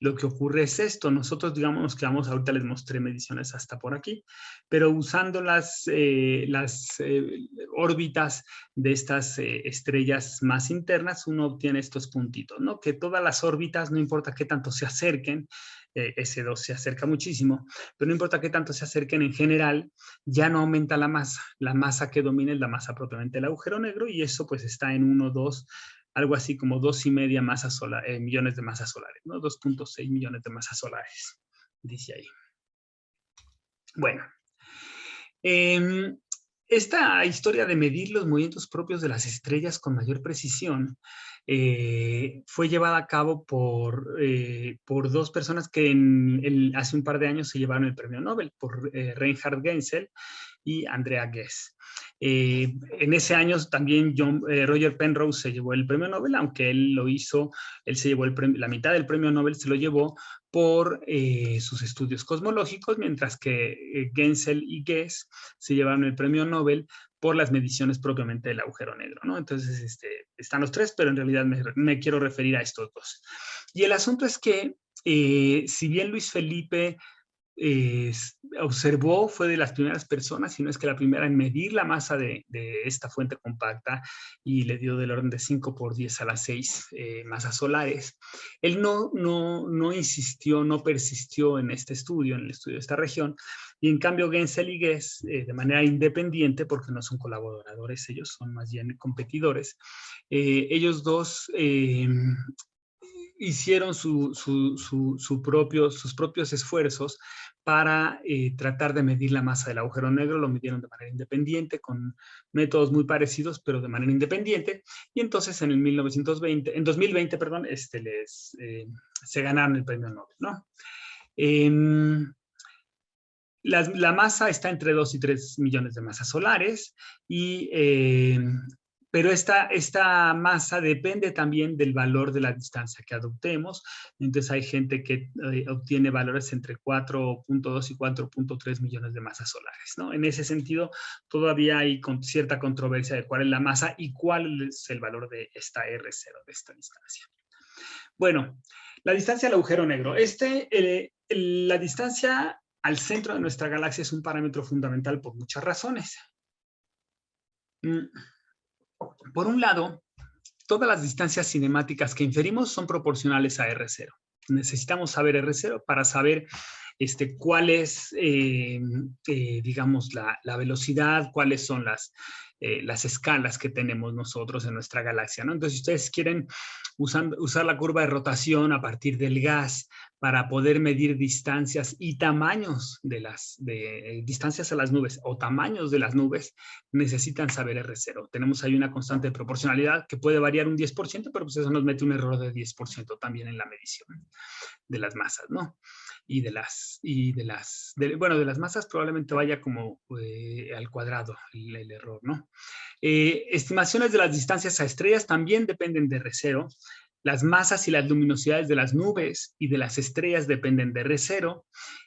lo que ocurre es esto. Nosotros, digamos, nos quedamos, ahorita les mostré mediciones hasta por aquí, pero usando las órbitas de estas estrellas más internas, uno obtiene estos puntitos, ¿no? Que todas las órbitas, no importa qué tanto se acerquen, S2 se acerca muchísimo, pero no importa qué tanto se acerquen en general, ya no aumenta la masa. La masa que domina es la masa propiamente del agujero negro, y eso pues está en 1, 2, algo así como 2,5 millones de masas solares, ¿no? 2,6 millones de masas solares, dice ahí. Bueno, esta historia de medir los movimientos propios de las estrellas con mayor precisión fue llevada a cabo por dos personas que hace un par de años se llevaron el premio Nobel, por Reinhard Genzel y Andrea Ghez. En ese año también Roger Penrose se llevó el premio Nobel, aunque él lo hizo, él se llevó la mitad del premio Nobel se lo llevó por sus estudios cosmológicos, mientras que Genzel y Ghez se llevaron el premio Nobel por las mediciones propiamente del agujero negro, ¿no? Entonces, están los tres, pero en realidad me quiero referir a estos dos. Y el asunto es que, si bien Luis Felipe observó, fue de las primeras personas, si no es que la primera, en medir la masa de esta fuente compacta, y le dio del orden de 5 por 10 a la 6 masas solares. Él no insistió, no persistió en este estudio, en el estudio de esta región, y en cambio Genzel y Ghez, de manera independiente, porque no son colaboradores, ellos son más bien competidores, ellos dos hicieron sus propios esfuerzos para tratar de medir la masa del agujero negro. Lo midieron de manera independiente, con métodos muy parecidos, pero de manera independiente. Y entonces en 2020, perdón, se ganaron el premio Nobel, ¿no? La masa está entre 2 y 3 millones de masas solares, pero esta masa depende también del valor de la distancia que adoptemos. Entonces hay gente que obtiene valores entre 4.2 y 4.3 millones de masas solares, ¿no? En ese sentido, todavía hay cierta controversia de cuál es la masa y cuál es el valor de esta R0, de esta distancia. Bueno, la distancia al agujero negro. La distancia al centro de nuestra galaxia es un parámetro fundamental por muchas razones. Por un lado, todas las distancias cinemáticas que inferimos son proporcionales a R0. Necesitamos saber R0 para saber cuál es, digamos, la velocidad, cuáles son las escalas que tenemos nosotros en nuestra galaxia, ¿no? Entonces, si ustedes quieren usar la curva de rotación a partir del gas para poder medir distancias y tamaños distancias a las nubes o tamaños de las nubes, necesitan saber R0. Tenemos ahí una constante de proporcionalidad que puede variar un 10%, pero pues eso nos mete un error de 10% también en la medición de las masas, ¿no? De las masas probablemente vaya como al cuadrado el error, ¿no? Estimaciones de las distancias a estrellas también dependen de R0. Las masas y las luminosidades de las nubes y de las estrellas dependen de R0,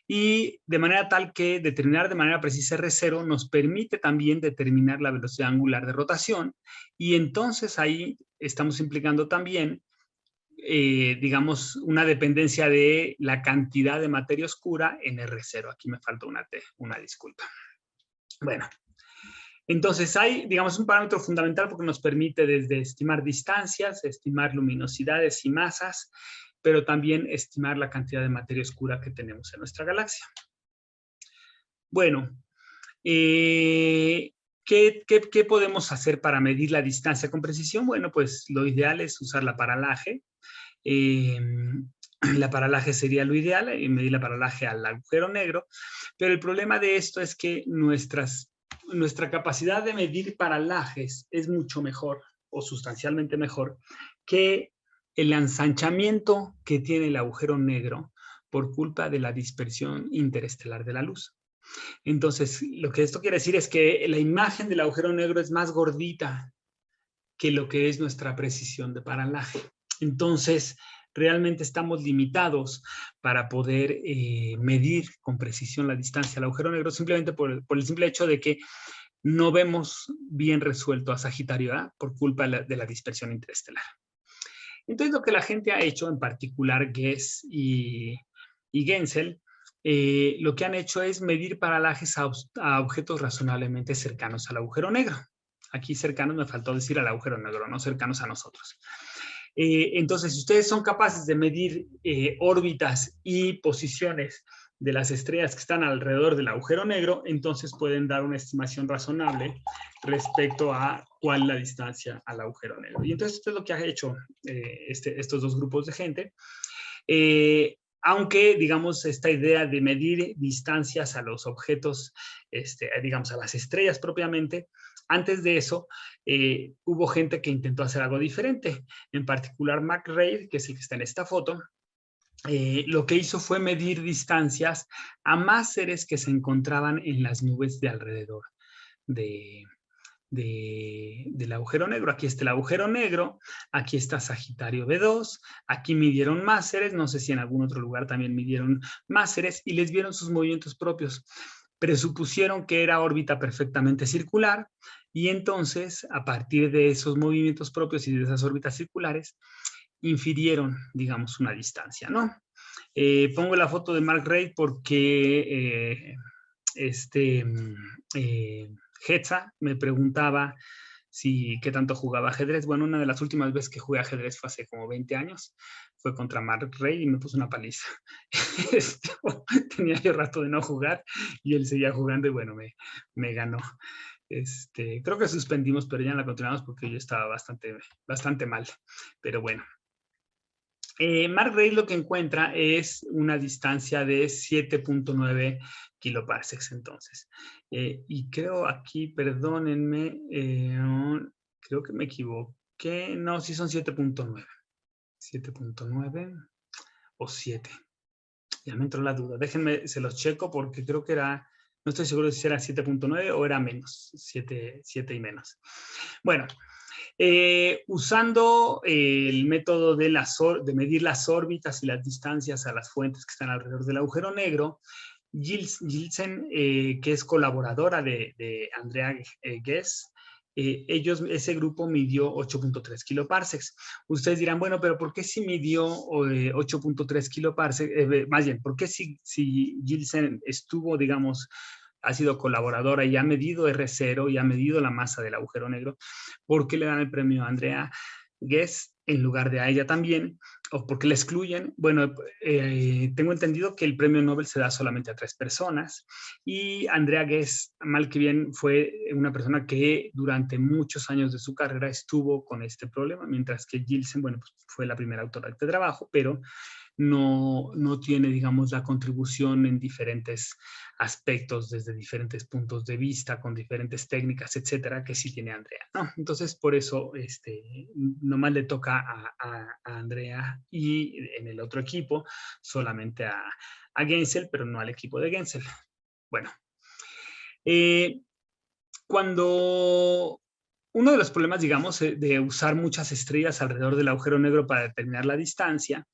y de manera tal que determinar de manera precisa R0 nos permite también determinar la velocidad angular de rotación, y entonces ahí estamos implicando también, digamos, una dependencia de la cantidad de materia oscura en R0. Aquí me falta una T, una disculpa. Bueno, entonces hay, digamos, un parámetro fundamental porque nos permite desde estimar distancias, estimar luminosidades y masas, pero también estimar la cantidad de materia oscura que tenemos en nuestra galaxia. Bueno, ¿qué podemos hacer para medir la distancia con precisión? Bueno, pues lo ideal es usar la paralaje. La paralaje sería lo ideal, medir la paralaje al agujero negro, pero el problema de esto es que nuestra capacidad de medir paralajes es mucho mejor o sustancialmente mejor que el ensanchamiento que tiene el agujero negro por culpa de la dispersión interestelar de la luz. Entonces, lo que esto quiere decir es que la imagen del agujero negro es más gordita que lo que es nuestra precisión de paralaje. Entonces, realmente estamos limitados para poder medir con precisión la distancia al agujero negro, simplemente por el simple hecho de que no vemos bien resuelto a Sagitario A por culpa de la dispersión interestelar. Entonces, lo que la gente ha hecho, en particular Guess y Gensel, lo que han hecho es medir paralajes a objetos razonablemente cercanos al agujero negro. Aquí cercanos me faltó decir al agujero negro, no cercanos a nosotros. Entonces, si ustedes son capaces de medir órbitas y posiciones de las estrellas que están alrededor del agujero negro, entonces pueden dar una estimación razonable respecto a cuál es la distancia al agujero negro. Y entonces esto es lo que ha hecho estos dos grupos de gente. Aunque, digamos, esta idea de medir distancias a los objetos, digamos, a las estrellas propiamente, antes de eso, hubo gente que intentó hacer algo diferente. En particular, McRae, que es el que está en esta foto, lo que hizo fue medir distancias a máseres que se encontraban en las nubes de alrededor del agujero negro. Aquí está el agujero negro, aquí está Sagitario B2, aquí midieron máseres, no sé si en algún otro lugar también midieron máseres y les vieron sus movimientos propios. Presupusieron que era órbita perfectamente circular y entonces, a partir de esos movimientos propios y de esas órbitas circulares, infirieron, digamos, una distancia, ¿no? Pongo la foto de McRae porque Hetza me preguntaba qué tanto jugaba ajedrez. Bueno, una de las últimas veces que jugué ajedrez fue hace como 20 años. Fue contra McRae y me puso una paliza. Tenía yo rato de no jugar y él seguía jugando y bueno, me ganó. Creo que suspendimos, pero ya no la continuamos porque yo estaba bastante mal. Pero bueno. McRae lo que encuentra es una distancia de 7.9 kiloparsecs entonces. Y creo aquí, perdónenme, creo que me equivoqué. No, sí son 7.9. 7.9 o 7. Ya me entró la duda. Déjenme, se los checo porque creo que era, no estoy seguro si era 7.9 o era menos, 7 y menos. Bueno, usando el método de medir las órbitas y las distancias a las fuentes que están alrededor del agujero negro, Gilsen, que es colaboradora de Andrea Guess, ese grupo midió 8.3 kiloparsecs. Ustedes dirán, bueno, pero ¿por qué si midió 8.3 kiloparsecs? Más bien, ¿por qué si Gilsen estuvo, digamos, ha sido colaboradora y ha medido R0 y ha medido la masa del agujero negro, ¿por qué le dan el premio a Andrea Guess en lugar de a ella también? ¿O por qué la excluyen? Bueno, tengo entendido que el premio Nobel se da solamente a 3 personas y Andrea Guess, mal que bien, fue una persona que durante muchos años de su carrera estuvo con este problema, mientras que Gilsen, bueno, pues fue la primera autora de este trabajo, pero no tiene, digamos, la contribución en diferentes aspectos, desde diferentes puntos de vista, con diferentes técnicas, etcétera, que sí tiene Andrea, ¿no? Entonces, por eso, nomás le toca a Andrea y en el otro equipo solamente a Gensel, pero no al equipo de Gensel. Bueno, cuando uno de los problemas, digamos, de usar muchas estrellas alrededor del agujero negro para determinar la distancia,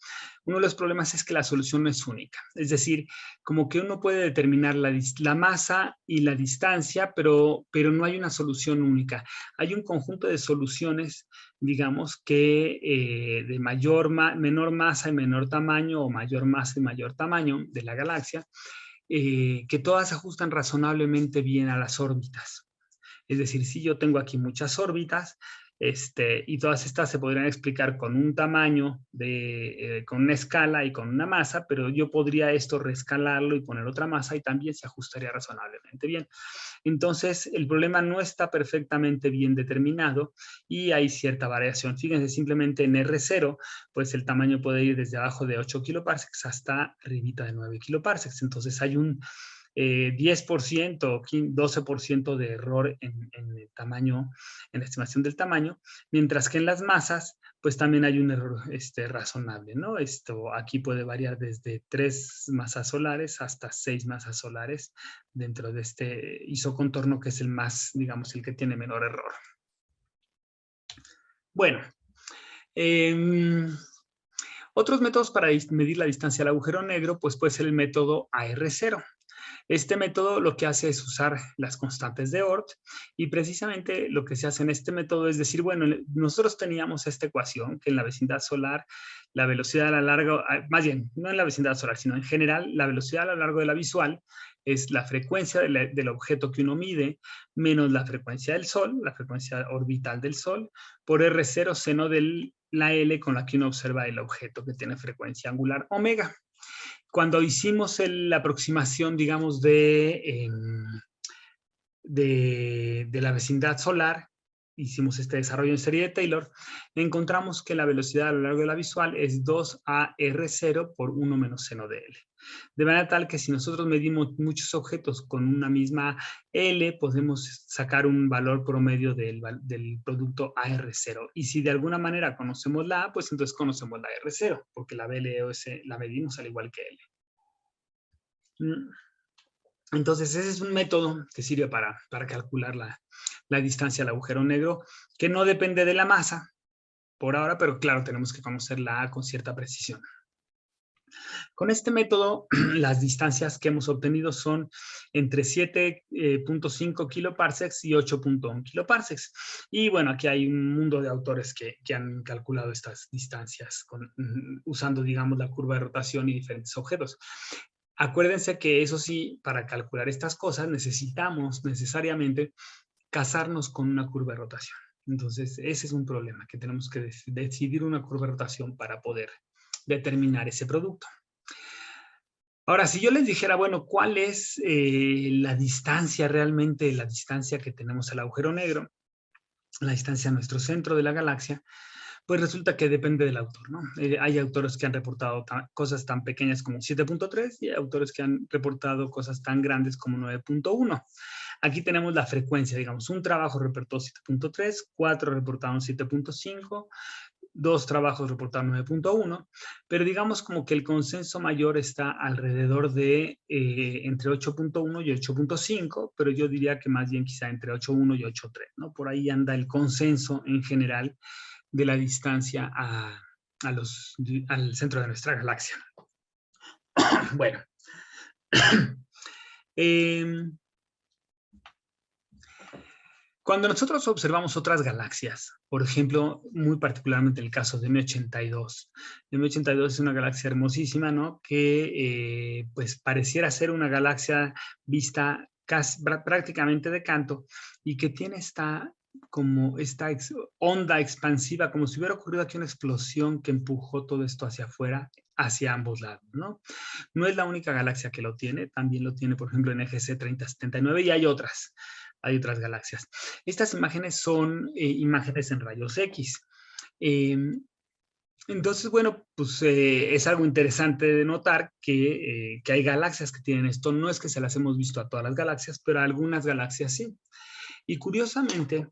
uno de los problemas es que la solución no es única. Es decir, como que uno puede determinar la masa y la distancia, pero no hay una solución única. Hay un conjunto de soluciones, digamos, que de menor masa y menor tamaño, o mayor masa y mayor tamaño de la galaxia, que todas se ajustan razonablemente bien a las órbitas. Es decir, si yo tengo aquí muchas órbitas, y todas estas se podrían explicar con un tamaño, con una escala y con una masa, pero yo podría esto reescalarlo y poner otra masa y también se ajustaría razonablemente bien. Entonces, el problema no está perfectamente bien determinado y hay cierta variación. Fíjense, simplemente en R0, pues el tamaño puede ir desde abajo de 8 kiloparsecs hasta arribita de 9 kiloparsecs. Entonces, hay un 10%, 12% de error en el tamaño, en la estimación del tamaño, mientras que en las masas, pues también hay un error razonable, ¿no? Esto aquí puede variar desde 3 masas solares hasta 6 masas solares dentro de este isocontorno, que es el más, digamos, el que tiene menor error. Bueno, otros métodos para medir la distancia al agujero negro, pues puede ser el método AR0. Este método lo que hace es usar las constantes de Oort y precisamente lo que se hace en este método es decir, bueno, nosotros teníamos esta ecuación que en la vecindad solar, la velocidad a lo largo, más bien, no en la vecindad solar, sino en general, la velocidad a lo largo de la visual es la frecuencia del objeto que uno mide menos la frecuencia del Sol, la frecuencia orbital del Sol, por R0 seno de la L con la que uno observa el objeto que tiene frecuencia angular omega. Cuando hicimos la aproximación, digamos, de la vecindad solar, hicimos este desarrollo en serie de Taylor, encontramos que la velocidad a lo largo de la visual es 2AR0 por 1 menos seno de L. De manera tal que si nosotros medimos muchos objetos con una misma L, podemos sacar un valor promedio del producto AR0. Y si de alguna manera conocemos la A, pues entonces conocemos la R0, porque la BLOS la medimos al igual que L. Entonces, ese es un método que sirve para calcular la distancia al agujero negro, que no depende de la masa por ahora, pero claro, tenemos que conocer la A con cierta precisión. Con este método, las distancias que hemos obtenido son entre 7.5 kiloparsecs y 8.1 kiloparsecs. Y bueno, aquí hay un mundo de autores que han calculado estas distancias usando, digamos, la curva de rotación y diferentes objetos. Acuérdense que eso sí, para calcular estas cosas necesitamos necesariamente casarnos con una curva de rotación. Entonces, ese es un problema, que tenemos que decidir una curva de rotación para poder determinar ese producto. Ahora, si yo les dijera, bueno, ¿cuál es la distancia realmente, la distancia que tenemos al agujero negro, la distancia a nuestro centro de la galaxia? Pues resulta que depende del autor, ¿no? Hay autores que han reportado cosas tan pequeñas como 7.3 y hay autores que han reportado cosas tan grandes como 9.1. Aquí tenemos la frecuencia, digamos, un trabajo reportó 7.3, 4 reportaron 7.5, 2 trabajos reportaron 9.1, pero digamos como que el consenso mayor está alrededor de entre 8.1 y 8.5, pero yo diría que más bien quizá entre 8.1 y 8.3, ¿no? Por ahí anda el consenso en general de la distancia al centro de nuestra galaxia. Bueno. Cuando nosotros observamos otras galaxias, por ejemplo, muy particularmente el caso de M82. M82 es una galaxia hermosísima, ¿no? Que pues pareciera ser una galaxia vista prácticamente de canto y que tiene esta onda expansiva, como si hubiera ocurrido aquí una explosión que empujó todo esto hacia afuera, hacia ambos lados, ¿no? No es la única galaxia que lo tiene, también lo tiene, por ejemplo, en EGC 3079 y hay otras galaxias. Estas imágenes son imágenes en rayos X. Entonces, bueno, pues es algo interesante de notar que hay galaxias que tienen esto. No es que se las hemos visto a todas las galaxias, pero a algunas galaxias sí. Y curiosamente,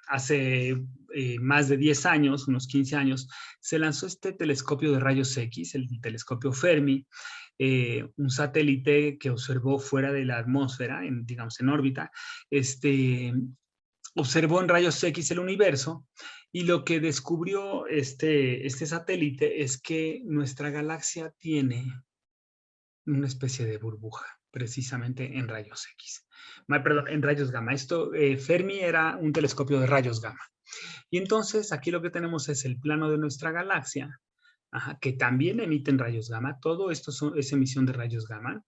hace más de 10 años, unos 15 años, se lanzó este telescopio de rayos X, el telescopio Fermi, un satélite que observó fuera de la atmósfera, digamos en órbita, observó en rayos X el universo y lo que descubrió este satélite es que nuestra galaxia tiene una especie de burbuja, precisamente en rayos X. Perdón, en rayos gamma. Fermi era un telescopio de rayos gamma. Y entonces aquí lo que tenemos es el plano de nuestra galaxia, que también emiten rayos gamma. Todo esto es emisión de rayos gamma,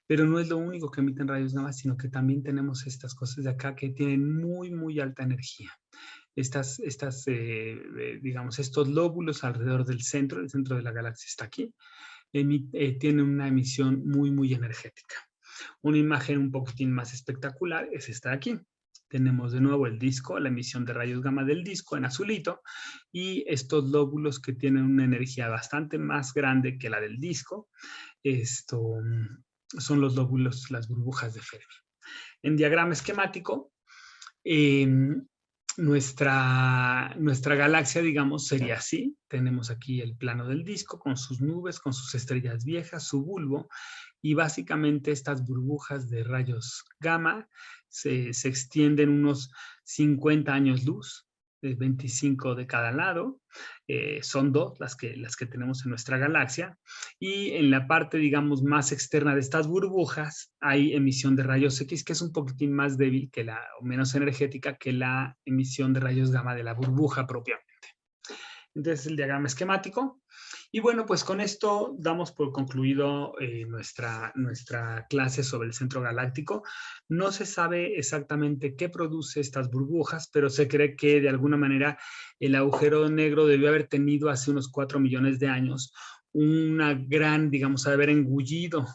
pero no es lo único que emiten rayos gamma, sino que también tenemos estas cosas de acá que tienen muy, muy alta energía. Digamos, estos lóbulos alrededor del centro, el centro de la galaxia está aquí, tiene una emisión muy, muy energética. Una imagen un poquitín más espectacular es esta de aquí. Tenemos de nuevo el disco, la emisión de rayos gamma del disco en azulito y estos lóbulos que tienen una energía bastante más grande que la del disco. Son los lóbulos, las burbujas de Fermi. En diagrama esquemático, nuestra galaxia, digamos, sería así. Tenemos aquí el plano del disco con sus nubes, con sus estrellas viejas, su bulbo, y básicamente estas burbujas de rayos gamma se extienden unos 50 años luz, 25 de cada lado. Son dos las que tenemos en nuestra galaxia, y en la parte, digamos, más externa de estas burbujas hay emisión de rayos X, que es un poquitín más débil o menos energética que la emisión de rayos gamma de la burbuja propiamente. Entonces, el diagrama esquemático. Y bueno, pues con esto damos por concluido nuestra clase sobre el centro galáctico. No se sabe exactamente qué produce estas burbujas, pero se cree que de alguna manera el agujero negro debió haber tenido hace unos 4 millones de años una gran, digamos, haber engullido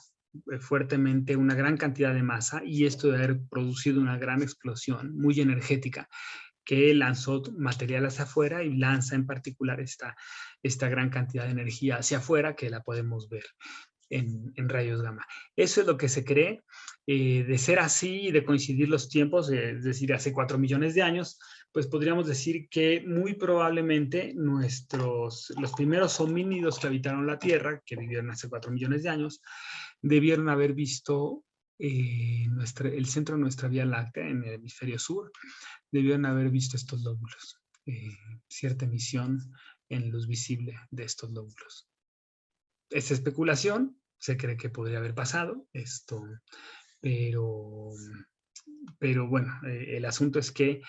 fuertemente una gran cantidad de masa, y esto de haber producido una gran explosión muy energética que lanzó material hacia afuera y lanza en particular esta gran cantidad de energía hacia afuera que la podemos ver en rayos gamma. Eso es lo que se cree. De ser así y de coincidir los tiempos, es decir, hace 4 millones de años, pues podríamos decir que muy probablemente los primeros homínidos que habitaron la Tierra, que vivieron hace 4 millones de años, debieron haber visto el centro de nuestra Vía Láctea en el hemisferio sur, debieron haber visto estos lóbulos, cierta emisión en luz visible de estos lóbulos. Esta especulación se cree que podría haber pasado, pero bueno, el asunto es que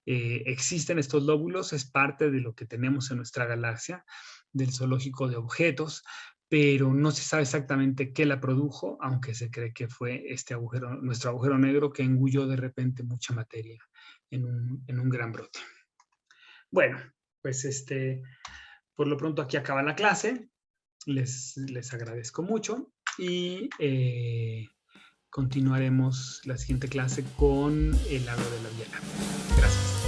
existen estos lóbulos, es parte de lo que tenemos en nuestra galaxia, del zoológico de objetos, pero no se sabe exactamente qué la produjo, aunque se cree que fue nuestro agujero negro, que engulló de repente mucha materia en un gran brote. Bueno, pues por lo pronto aquí acaba la clase. Les agradezco mucho y continuaremos la siguiente clase con el agro de la Vía Láctea. Gracias.